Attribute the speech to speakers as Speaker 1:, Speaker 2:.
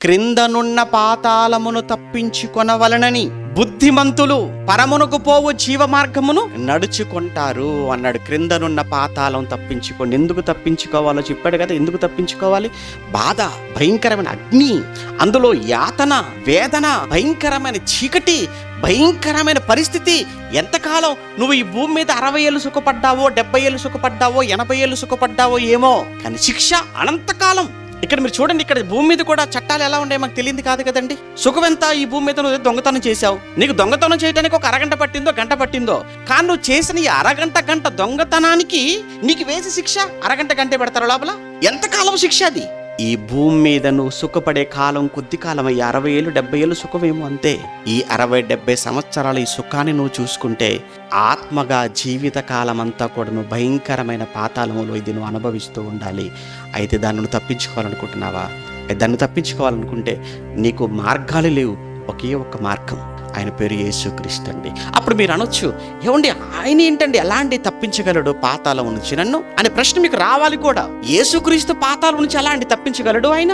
Speaker 1: క్రిందనున్న పాతాళమును తప్పించుకొనవలనని బుద్ధిమంతులు పరమునకు పోవు జీవ మార్గమును నడుచుకుంటారు అన్నాడు. క్రిందనున్న పాతాళం తప్పించుకోండి. ఎందుకు తప్పించుకోవాలో చెప్పాడు కదా. ఎందుకు తప్పించుకోవాలి? బాధ, భయంకరమైన అగ్ని, అందులో యాతన, వేదన, భయంకరమైన చీకటి, భయంకరమైన పరిస్థితి. ఎంతకాలం నువ్వు ఈ భూమి మీద 60 ఏళ్ళు సుఖపడ్డావో, 70 ఏళ్ళు సుఖపడ్డావో, 80 ఏళ్ళు సుఖపడ్డావో ఏమో, కానీ శిక్ష అనంతకాలం. ఇక్కడ మీరు చూడండి, ఇక్కడ భూమి మీద కూడా చట్టాలు ఎలా ఉండే మాకు తెలియదు కాదు కదండి. సుఖం ఎంత? ఈ భూమి మీద నువ్వు దొంగతనం చేశావు, నీకు దొంగతనం చేయడానికి ఒక అరగంట పట్టిందో, గంట పట్టిందో, కానీ నువ్వు చేసిన ఈ గంట దొంగతనానికి నీకు వేసి శిక్ష గంటే పెడతారు లోపల. ఎంతకాలం శిక్ష అది? ఈ భూమి మీద నువ్వు సుఖపడే కాలం కొద్ది కాలం. 60 ఏళ్ళు 70 ఏళ్ళు సుఖమేమో అంతే. ఈ 60-70 సంవత్సరాల ఈ సుఖాన్ని నువ్వు చూసుకుంటే ఆత్మగా జీవిత కాలం అంతా కూడా నువ్వు భయంకరమైన పాతాళములో ఇది నువ్వు అనుభవిస్తూ ఉండాలి. అయితే దాన్ని నువ్వు తప్పించుకోవాలనుకుంటున్నావా? దాన్ని తప్పించుకోవాలనుకుంటే నీకు మార్గాలు లేవు, ఒకే ఒక్క మార్గం, ఆయన పేరు యేసుక్రీస్తు అండి. అప్పుడు మీరు అనొచ్చు, ఏమండి ఆయన ఏంటండి ఎలాంటి తప్పించగలడు పాతాళం నుంచి నన్ను అనే ప్రశ్న మీకు రావాలి కూడా. యేసుక్రీస్తు పాతాళం నుంచి ఎలాంటి తప్పించగలడు ఆయన?